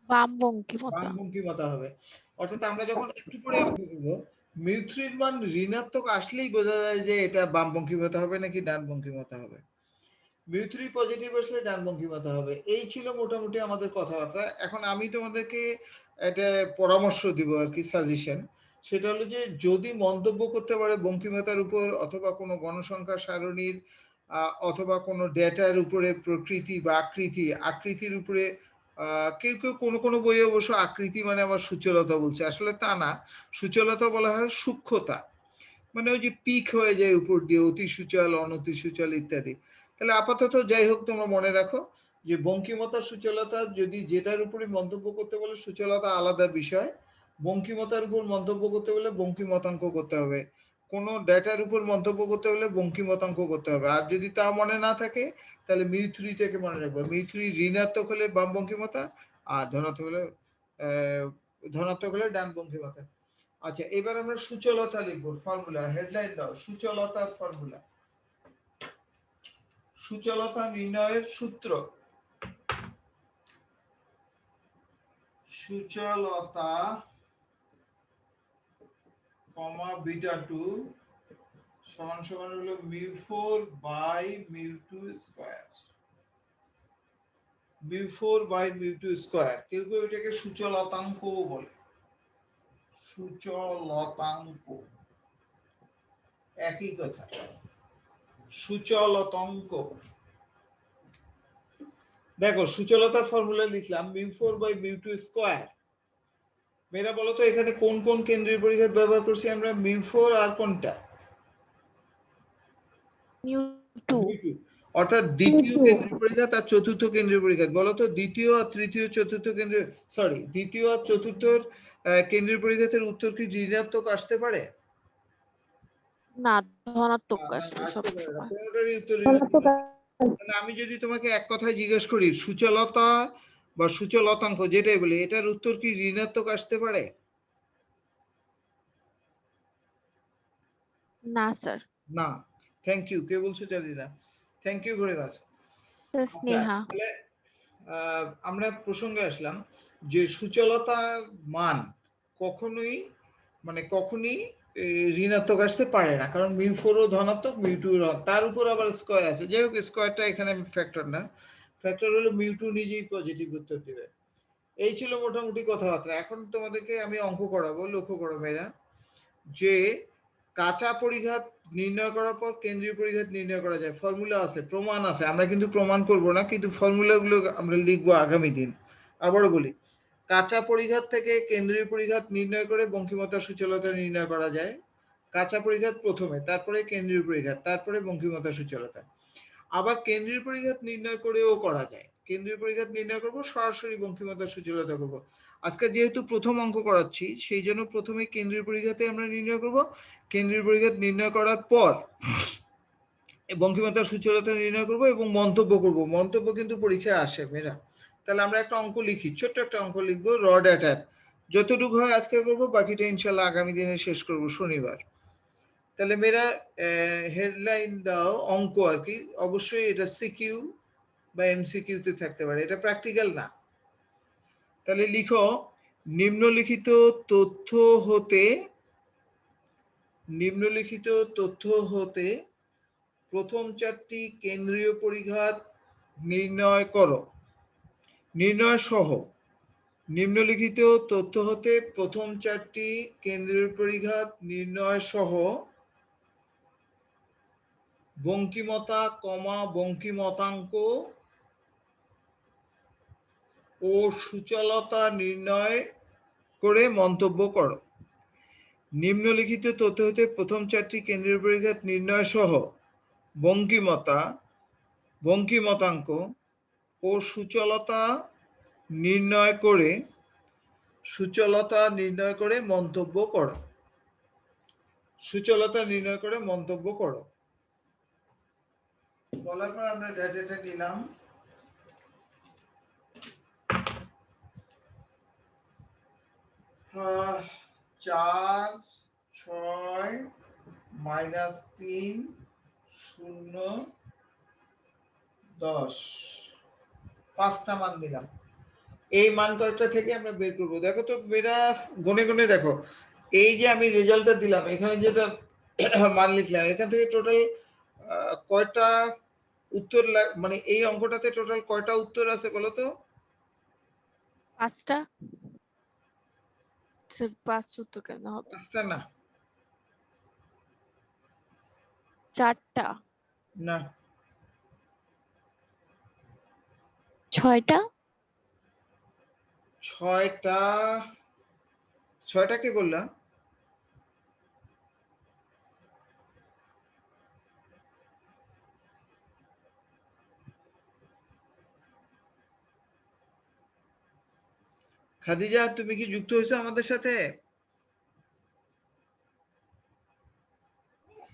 বাম বঙ্কিমতা। বাম বঙ্কিমতা হবে। অর্থাৎ আমরা যখন একটু পরে অঙ্ক করব, μ3 এর মান ঋণাত্মক আসলেই বোঝা যায় যে এটা বাম বঙ্কিমতা হবে নাকি ডান বঙ্কিমতা হবে। μ3 পজিটিভ আসলে ডান বঙ্কিমতা হবে। এই ছিল মোটামুটি আমাদের কথাবার্তা। এখন আমি তোমাদেরকে একটা পরামর্শ দিব আর কি, সাজেশন। সেটা হলো যে যদি মন্তব্য করতে পারে বঙ্কিমতার উপর অথবা কোনো গণসংখ্যা সারণীর অথবা কোনো ডেটার উপরে প্রকৃতি বা আকৃতির উপরে, কেউ কেউ কোনো কোনো বইয়ে অবশ্য আকৃতি মানে আবার সূচলতা বলছে, আসলে তা না। সূচলতা বলা হয় সূক্ষ্মতা, মানে ওই যে পিক হয়ে যায় উপর দিয়ে, অতি সূচল, অনতি সূচল ইত্যাদি। তাহলে আপাতত যাই হোক, তোমরা মনে রাখো যে বঙ্কিমতার সূচলতা যদি যেটার উপরে মন্তব্য করতে বলে সূচলতা আলাদা বিষয়, বঙ্কিমতার উপর মন্তব্য করতে বলে বঙ্কিমতাঙ্ক করতে হবে, কোন ডেটার উপর মন্তব্য করতে হলে বঙ্কিমতাঙ্ক করতে হবে। আর যদি তা মনে না থাকে তাহলে μ3টাকে মনে রাখবো, μ3 ঋণাত্মক হলে বাম বঙ্কিমতা, আর ধনাত্মক হলে ডান বঙ্কিমতা। আচ্ছা, এবার আমরা সূচলতা লিখব, ফর্মুলা হেডলাইন দাও, সূচলতার ফর্মুলা, সূচলতা নির্ণয়ের সূত্র। সূচলতা কমা β2 সমান সমান হলো μ4/μ2²। μ4/μ2², কেউ কেউ এটাকে সূচলতাঙ্ক বলে, সূচলতাঙ্ক একই কথা, সূচলতাঙ্ক। দেখো সূচলতার ফর্মুলা লিখলাম μ4/μ2²। মেয়েরা বলো তো এখানে কোন কোন কেন্দ্রীয় পরিঘাত ব্যবহার করছি আমরা, μ4 আর কোনটা? μ2। অর্থাৎ দ্বিতীয় কেন্দ্রীয় পরিঘাত আর চতুর্থ কেন্দ্রীয় পরিঘাত। বলো তো দ্বিতীয় আর তৃতীয় চতুর্থ কেন্দ্রীয়, সরি দ্বিতীয় আর চতুর্থ কেন্দ্রীয় পরিঘাতের উত্তর কি ঋণাত্মক আসতে পারে? না, ধনাত্মক আসবে আসতে পারে না, সবসময়। কোনটারই উত্তর ঋণাত্মক। তাহলে আমি যদি তোমাকে এক কথায় জিজ্ঞেস করি সূচলতা বা সূচলতাঙ্ক যেটাই বলি, এটার উত্তর কি ঋণাত্মক আসতে পারে? না স্যার। না। থ্যাংক ইউ, কে বলছো জানি না, thank you very much. Sir Sneha. তাহলে আমরা প্রসঙ্গে আসলাম যে সূচলতার মান কখনোই ঋণাত্মক আসতে পারে না, কারণ μ4 ও ধনাত্মক μ2 তার উপর আবার স্কয়ার আছে। যাই হোক স্কয়ারটা এখানে ফ্যাক্টর না, ফ্যাক্টর হলো μ2 নিজেই পজিটিভ উত্তর দিবে। এই ছিল মোটামুটি কথাবার্তা। এখন তোমাদেরকে আমি অঙ্ক করাবো। লক্ষ্য করো মেয়েরা, যে কাঁচা পরিঘাত নির্ণয় করার পর কেন্দ্রীয় পরিঘাত নির্ণয় করা যায়, ফর্মুলা আছে, প্রমাণ আছে। আমরা কিন্তু প্রমাণ করব না, কিন্তু ফর্মুলাগুলো আমরা লিখবো আগামী দিন। আবারও বলি, কাঁচা পরিঘাত থেকে কেন্দ্রীয় পরিঘাত নির্ণয় করে বঙ্কিমতার সূচলতা নির্ণয় করা যায়। কাঁচা পরিঘাত প্রথমে, তারপরে কেন্দ্রীয় পরিঘাত, তারপরে বঙ্কিমতার সূচলতা। আবার কেন্দ্রীয় পরিঘাত নির্ণয় করেও করা যায়। কেন্দ্রীয় পরিঘাত নির্ণয় করব, সরাসরি বঙ্কিমতার সূচলতা করব। আজকে যেহেতু প্রথম অঙ্ক করাচ্ছি, সেই জন্য প্রথমে কেন্দ্রীয় পরিঘাতে আমরা নির্ণয় করব। কেন্দ্রীয় পরিঘাত নির্ণয় করার পর বঙ্কিমতার সূচলতা নির্ণয় করব এবং মন্তব্য করব। মন্তব্য কিন্তু পরীক্ষায় আসে মেয়েরা। তাহলে আমরা একটা অঙ্ক লিখি, ছোট্ট একটা অঙ্ক লিখবো, র ডেটার। যতটুকু হয় আজকে করবো, বাকিটা ইনশাল্লাহ আগামী দিনে শেষ করব শনিবার। তাহলে মেয়েরা হেডলাইন দাও, অঙ্ক আর কি। অবশ্যই এটা সিকিউ বা এমসিকিউতে থাকতে পারে, এটা প্র্যাকটিক্যাল না। তাহলে লিখো, নিম্নলিখিত তথ্য হতে প্রথম চারটি কেন্দ্রীয় পরিঘাত নির্ণয় করো। নির্ণয় সহ, নিম্নলিখিত তথ্য হতে প্রথম চারটি কেন্দ্রীয় পরিঘাত নির্ণয় সহ বঙ্কিমতা, বঙ্কিমতাঙ্ক ও সূচলতা নির্ণয় করে মন্তব্য করো। নিম্নলিখিত তথ্য হতে প্রথম চারটি কেন্দ্রীয় পরিঘাত নির্ণয় সহ বঙ্কিমতা, বঙ্কিমতাঙ্ক ও সূচলতা নির্ণয় করে মন্তব্য করো। সূচলতা নির্ণয় করে মন্তব্য করো। বলার পর আমরা ডেটাটা নিলাম। हाँ, 4 6 -3 0 10 পাঁচটা মান দিলাম। এই মান কয়টা থেকে আমরা বের করব? দেখো তো মেয়েরা, গুনে গুনে দেখো। এই যে আমি রেজাল্টটা দিলাম, এখানে যেটা মান লিখলাম, এখান থেকে টোটাল কয়টা উত্তর, মানে এই অঙ্কটাতে টোটাল কয়টা উত্তর আছে বলো তো? 5টা। স্যার 5 উত্তর কেন হবে? 5টা না, 4টা। না, 6টা। 6টা। 6টা কে বললাম? খাদিজা, তুমি কি যুক্ত হয়েছো আমাদের সাথে?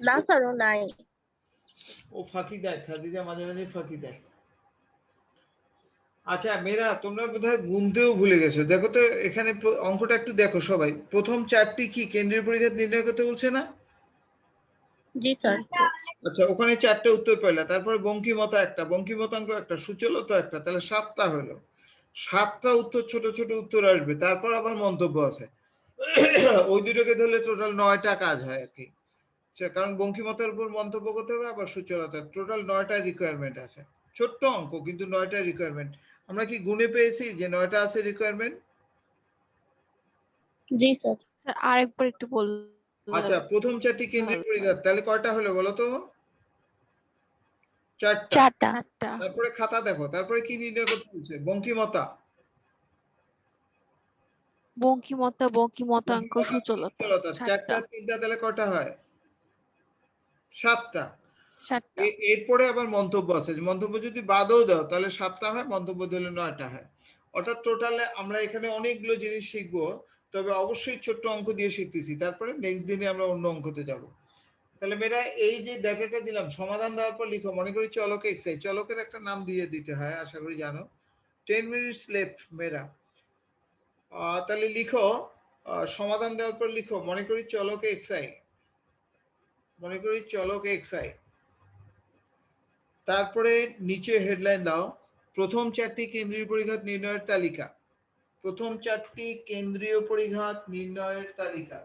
না স্যার, ও নাই। ও ফাঁকি দেয়, খাদিজা মাঝে মাঝে ফাঁকি দেয়। আচ্ছা মেয়েরা, তোমরা বোধহয় গুনতেও ভুলে গেছো। দেখো তো এখানে অঙ্কটা একটু দেখো সবাই। প্রথম চারটি কি কেন্দ্রীয় পরিঘাত নির্ণয় করতে বলছে না? জি স্যার। আচ্ছা, ওখানে 4টে উত্তর পেলা। তারপরে বঙ্কিমতা একটা, বঙ্কিমতাঙ্ক একটা, সূচলতা একটা, তাহলে 7টা হলো। 7টা উত্তর, ছোট ছোট উত্তর আসবে। তারপর আবার মন্তব্য আছে। ওই দুটোকে ধরলে টোটাল 9টা কাজ হয় আর কি। কারণ বঙ্কিমতার উপর মন্তব্য করতে হবে, আবার সূচলতা, টোটাল 9টা রিকোয়ারমেন্ট আছে। ছোট্ট অঙ্ক, কিন্তু 9টা রিকোয়ারমেন্ট। আমরা কি গুনে পেয়েছি যে 9টা আছে রিকোয়ারমেন্ট? জি স্যার। স্যার আরেকবার একটু বললে আচ্ছা, প্রথম চারটি কেন্দ্রীয় পরিঘাত, তাহলে কয়টা হলো বলো তো? 4টা। 4টা। 4টা। তারপরে খাতা দেখো, তারপরে কি নির্ণয় করতে বলছে? বঙ্কিমতা, বঙ্কিমতা, বঙ্কিমতাঙ্ক, সূচলতা। 4টা 7টা। 3টা, তাহলে কয়টা হয়? 7টা। 7টা। এরপরে আবার মন্তব্য আছে। মন্তব্য যদি বাদও দাও তাহলে 7টা হয়, মন্তব্য দিলে 9টা হয়। অর্থাৎ টোটালে আমরা এখানে অনেকগুলো জিনিস শিখবো, তবে অবশ্যই ছোট্ট অঙ্ক দিয়ে শিখতেছি। তারপরে নেক্সট দিনে আমরা অন্য অঙ্কতে যাব। তাহলে মেয়েরা, এই যে ডেটাটা দিলাম, সমাধান দেওয়ার পর লিখো। মনে করি চলক এক্সআই, চলকের একটা নাম দিয়ে দিতে হয়, আশা করি জানো। 10 মিনিটস লেফট মেয়েরা। তাহলে লিখো, সমাধান দেওয়ার পর লিখো, মনে করি চলক এক্সআই, মনে করি চলক এক্সআই। তারপরে নিচে হেডলাইন দাও, প্রথম চারটি কেন্দ্রীয় পরিঘাত নির্ণয়ের তালিকা। প্রথম চারটি কেন্দ্রীয় পরিঘাত নির্ণয়ের তালিকা।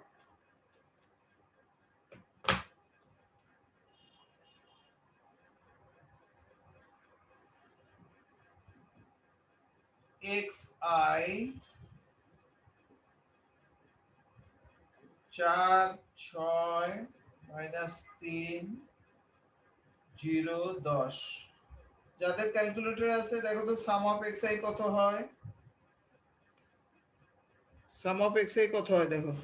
xi 4 6 -3 0 10। যাদের ক্যালকুলেটর আছে দেখো তো সাম অফ xi কত হয়? সাম অফ xi কত হয় দেখো?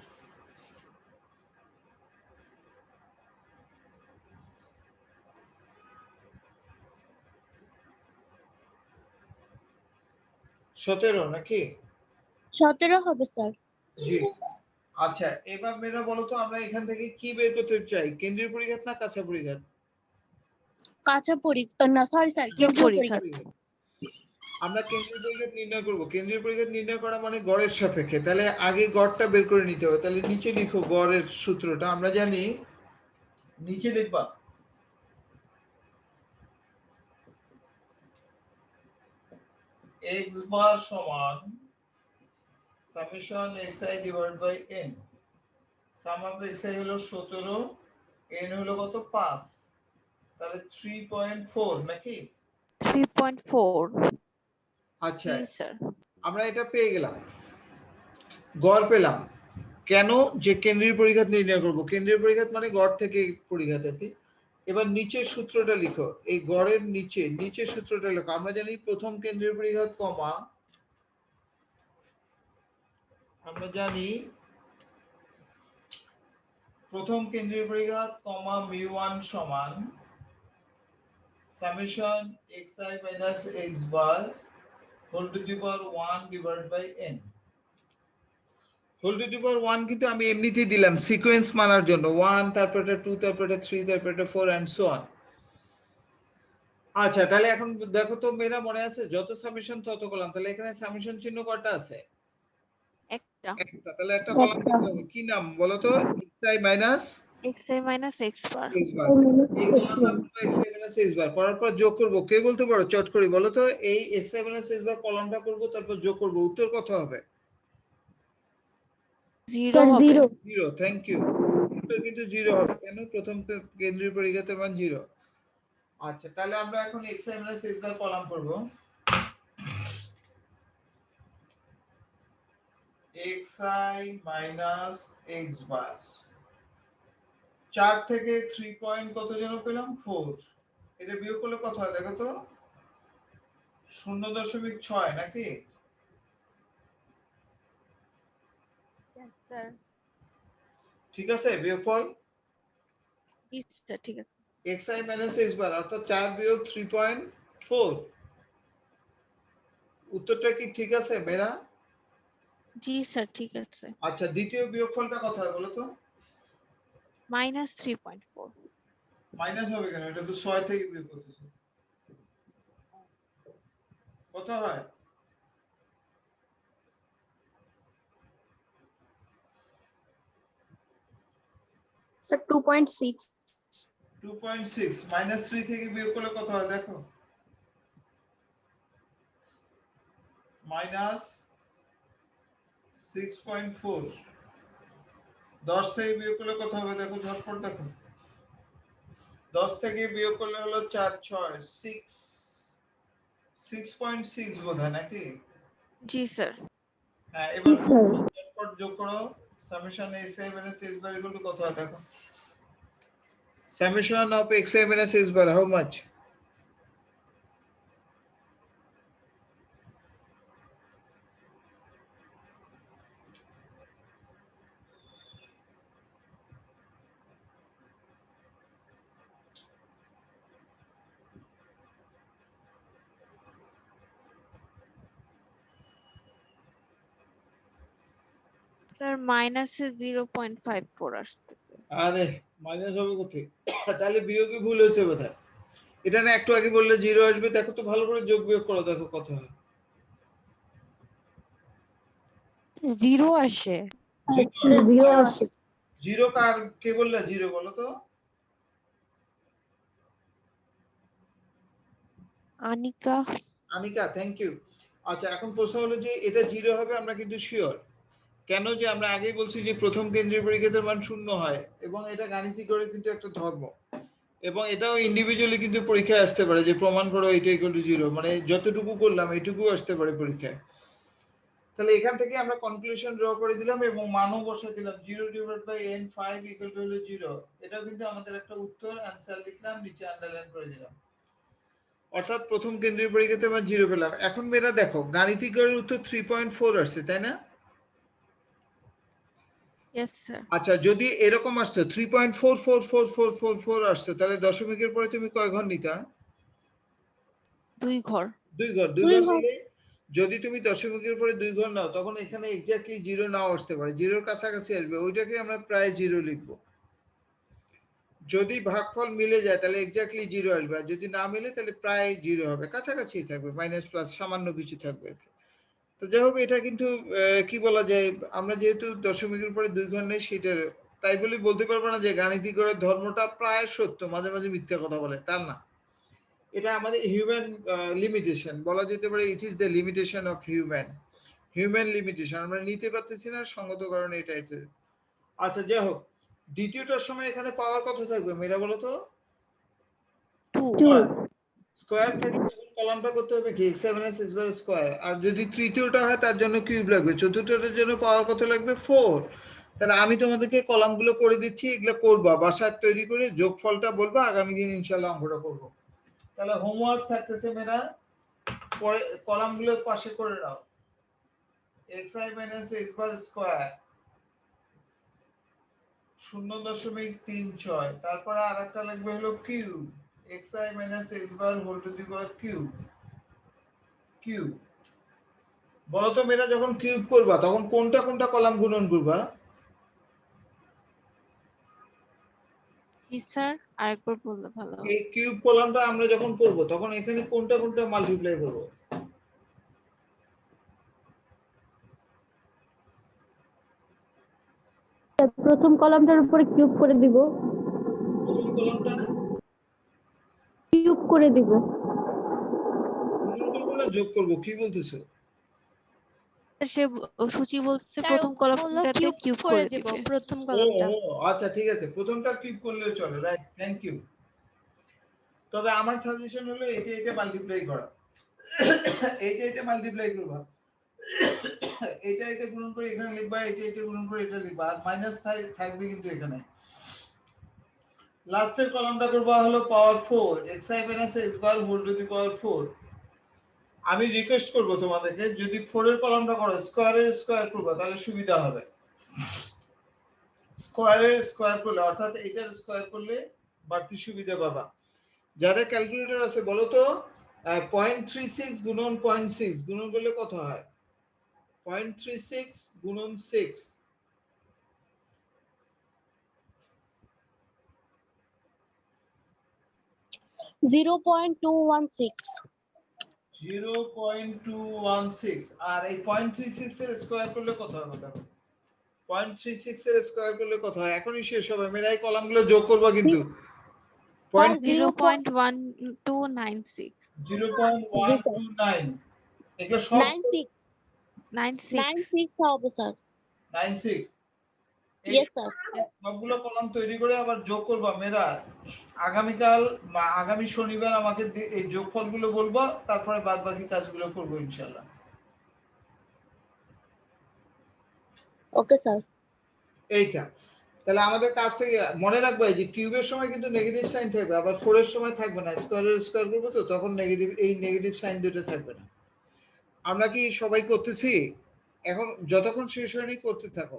সতেরো নাকি? 17 হবে স্যার। জি। আচ্ছা এবার মেয়েরা বলো তো আমরা এখান থেকে কি বের করতে চাই, কেন্দ্রীয় পরিঘাত না কাঁচা পরিঘাত? কাঁচা না সরি স্যার, কেন্দ্রীয় কেন্দ্রীয় পরিঘাত। পরিঘাত। আমরা কেন্দ্রীয় পরিঘাত নির্ণয় করব। কেন্দ্রীয় পরিঘাত নির্ণয় করা মানে গড়ের সাপেক্ষে। তাহলে আগে গড়টা বের করে নিতে হবে। তাহলে নিচে লিখো গড়ের সূত্রটা। আমরা জানি নিচে লিখবা x বার সমান summation xi divide by n। Sum of xi হলো 17, n হলো কত 5, তাহলে 3.4 নাকি? 3.4। আচ্ছা জি স্যার। আমরা এটা পেয়ে গেলাম, গড় পেলাম। কেন? যে কেন্দ্রীয় পরিঘাত নির্ণয় করব। কেন্দ্রীয় পরিঘাত মানে গড় থেকে পরিঘাত আর কি। এবার নিচের সূত্রটা লিখো, এই গড়ের নিচের সূত্রটা লিখো। আমরা জানি প্রথম কেন্দ্রীয় পরিঘাত কমা, আমরা জানি প্রথম কেন্দ্রীয় পরিঘাত কমা μ1 সমান summation xi minus x bar whole to the power 1 divide by n। Whole to the power 1 কিন্তু আমি এমনিতেই দিলাম সিকোয়েন্স মানার জন্য, 1 তারপর এটা 2 তারপর এটা 3 তারপর এটা 4 এন্ড সো অন। আচ্ছা তাহলে এখন দেখো তো মেয়েরা মনে আছে যত সামেশন তত কলাম। তাহলে এখানে সামেশন চিহ্ন কয়টা আছে? একটা। একটা। তাহলে একটা কলাম দিতে হবে। কি নাম বলো তো? xi minus xi minus x বার। x বার। এই কলামটা পুরো xi মাইনাস x বার করার পর যোগ করব। কে বলতে পারো চট করে বলো তো? এই xi মাইনাস x বার কলামটা করব তারপর যোগ করব, উত্তর কত হবে? 0 হবে। 0। Thank you. উত্তর কিন্তু 0 হবে। কেন? প্রথম কেন্দ্রীয় পরিঘাতের মান 0। আচ্ছা তাহলে আমরা এখন xi মাইনাস x বার কলাম করব। xi মাইনাস x বার 4 থেকে 3 পয়েন্ট কত যেন পেলাম 4। এটা বিয়োগ করলে কত হয় দেখো তো? 0.6 নাকি? স্যার। ঠিক আছে বিয়োগফল জি স্যার ঠিক আছে। xi মাইনাস x বার অর্থাৎ 4 বিয়োগ 3.4। উত্তরটা কি ঠিক আছে মেরা? জি স্যার ঠিক আছে। আচ্ছা দ্বিতীয় বিয়োগফলটা কত হয় বলো তো? মাইনাস 3.4। মাইনাস হবে কেন? এটা তো 6 থেকে বিয়োগ করতেছে। কত হয়? স্যার 2.6। 2.6 মাইনাস 3 থেকে বিয়োগ করলে কত হয় দেখো? মাইনাস 6.4। 10 থেকে বিয়োগ করলে কত হবে দেখো? ঝটপট দেখো। 10 থেকে বিয়োগ করলে হলো 4 6 6.6 বোধহয় নাকি? জি স্যার। হ্যাঁ এবার ঝটপট যোগ করো। Summation xi minus x bar equal to কত হয় দেখো? Summation of xi minus x bar how much? Sir মাইনাসে 0.54 আসতেছে। আরে মাইনাস হবে কোথায়? তাহলে বিয়োগে ভুল হয়েছে বোধহয়। এটা না একটু আগে বললে 0 আসবে, দেখো তো ভালো করে যোগ বিয়োগ করো দেখো কত হয়। 0 আসে। 0 আসে। 0 কার কে বললে 0 বলো তো? আনিকা। Anika thank you. আচ্ছা এখন প্রশ্ন হলো যে এটা 0 হবে আমরা কিন্তু শিওর। কেন? যে আমরা আগেই বলছি যে প্রথম কেন্দ্রীয় পরিঘাতের মান 0 হয় এবং এটা গাণিতিক করে কিন্তু একটা ধর্ম। এবং এটাও ইন্ডিভিজুয়ালি কিন্তু পরীক্ষায় আসতে পারে যে প্রমাণ করো এটা ইকুয়াল টু 0, মানে যতটুকু করলাম এটুকু আসতে পারে পরীক্ষায়। তাহলে এখান থেকে আমরা কনক্লুশন ড্র করে দিলাম এবং মানও বসিয়ে দিলাম 0/n5 ইকুয়াল টু 0। এটাও কিন্তু আমাদের একটা উত্তর, অ্যানসার লিখলাম, নিচে আন্ডারলাইন করে দিলাম। অর্থাৎ প্রথম কেন্দ্রীয় পরীক্ষাতে আমরা 0 পেলাম। এখন মেয়েরা দেখো গাণিতিক গড়ের উত্তর 3.4 আসছে, তাই না? Yes sir. আচ্ছা, যদি এরকম আসতো 3.4444444 আসতো, তাহলে দশমিকের পরে তুমি কয় ঘর নিতা? 2 ঘর। 2 ঘর। 2 দুই ঘর ঘর। নিলে যদি তুমি দশমিকের পরে 2 ঘর নাও, তখন এখানে এক্স্যাক্টলি 0 নাও আসতে পারে, 0-র কাছাকাছি আসবে, ওইটাকে আমরা প্রায় 0 লিখবো। যদি ভাগফল মিলে যায় তাহলে এক্স্যাক্টলি 0 আসবে, আর যদি না মিলে তাহলে প্রায় 0 হবে, কাছাকাছি থাকবে, মাইনাস প্লাস সামান্য কিছু থাকবে। তো যাই হোক, এটা কিন্তু কি বলা যায়, আমরা যেহেতু দশমিকের পরে 2 ঘর নেই সেটা, তাই বলে বলতে পারবো না যে গাণিতিক গড়ের ধর্মটা প্রায় সত্য, মাঝে মাঝে মিথ্যা কথা বলে, তা না। এটা আমাদের হিউম্যান লিমিটেশন, বলা যেতে পারে it is the limitation of human limitation, আমরা নিতে পারতেছি না সঙ্গত কারণে এটা। আচ্ছা, যাই হোক, দ্বিতীয়টার সময় এখানে পাওয়ার কত থাকবে মেয়েরা বলো তো? 2। স্কয়ার থেকে কলামটা করতে হবে কি x7s স্কয়ার, আর যদি তৃতীয়টা হয় তার জন্য কিউব লাগবে, চতুর্থটার জন্য পাওয়ার কত লাগবে? 4। তাহলে আমি তোমাদেরকে কলামগুলো করে দিচ্ছি, এগুলো করবা, বাসায় তৈরি করে যোগফলটা বলবা, আগামী দিন ইনশাআল্লাহ অঙ্কটা করব। তাহলে হোমওয়ার্ক থাকতেছে মেয়েরা, পরে কলামগুলো পাশে করে নাও। xi - x বার স্কয়ার 0.36, তারপরে আরেকটা লাগবে হলো cube xi - x bar whole to the power cube. বলো তো মেয়েরা, যখন কিউব করবা তখন কোনটা কোনটা কলাম গুণন করবা? জি স্যার, আরেকবার বললে ভালো হবে। এই কিউব কলামটা আমরা যখন করব তখন এখানে কোনটা কোনটা মাল্টিপ্লাই করব? প্রথম কলামটার উপরে কিউব করে দিব। প্রথম কলামটা কিউব করে দিব। গুণন করব না যোগ করব, কি বলতেছো? সে সূচি বলছে স্যার, প্রথম বললো কলামটাতে কিউব কিউব করে করে দিব দিবে। প্রথম ও কলামটা। আচ্ছা, ঠিক আছে, প্রথমটা কিউব করলেও চলে, রাইট, থ্যাংক ইউ। তবে আমার সাজেশন হলো এটা মাল্টিপ্লাই করা, এটা মাল্টিপ্লাই করবা, এটা গুণন করে এখানে লিখবা, এটা গুণন করে এটা লিখবা, আর মাইনাস থাকবে কিন্তু এখানে। লাস্টের কলামটা করবা হলো power 4 xi - x bar whole to the power 4। আমি রিকোয়েস্ট করব তোমাদেরকে, যদি 4 এর কলামটা করো স্কয়ার করবা তাহলে সুবিধা হবে। স্কয়ার করলে, অর্থাৎ এটার স্কয়ার করলে বাড়তি সুবিধা পাবা। যাদের ক্যালকুলেটর আছে বলো তো 0.36 গুণন 0.6 গুণন করলে কত হয়? 0.36 গুণন 6 0.216। 0.216, আর এই 0.36 এর স্কয়ার করলে কত হবে? দেখো 0.36 এর স্কয়ার করলে কত হয়? এখনই শেষ হবে, মেয়েরা এই কলামগুলো যোগ করবা কিন্তু। 0.1296। 0.129, এগুলো সব 96 হবে স্যার। 96, এই ইয়েস স্যার। সবগুলো কলাম তৈরি করে আবার যোগ করবা মেয়েরা। আগামীকাল বা আগামী শনিবার আমাকে এই যোগফলগুলো বলবা, তারপরে বাদ বাকি কাজগুলো করবো ইনশাআল্লাহ। Okay sir. এইটা তাহলে আমাদের কাছ থেকে মনে রাখবে যে কিউবের সময় কিন্তু নেগেটিভ সাইন থাকবে, আবার 4 এর সময় থাকবে না, স্কয়ার করবো তো তখন নেগেটিভ সাইন দুটো থাকবে না। আমরা কি সবাই করতেছি? এখন যতক্ষণ শেষ হয়নি করতে থাকো।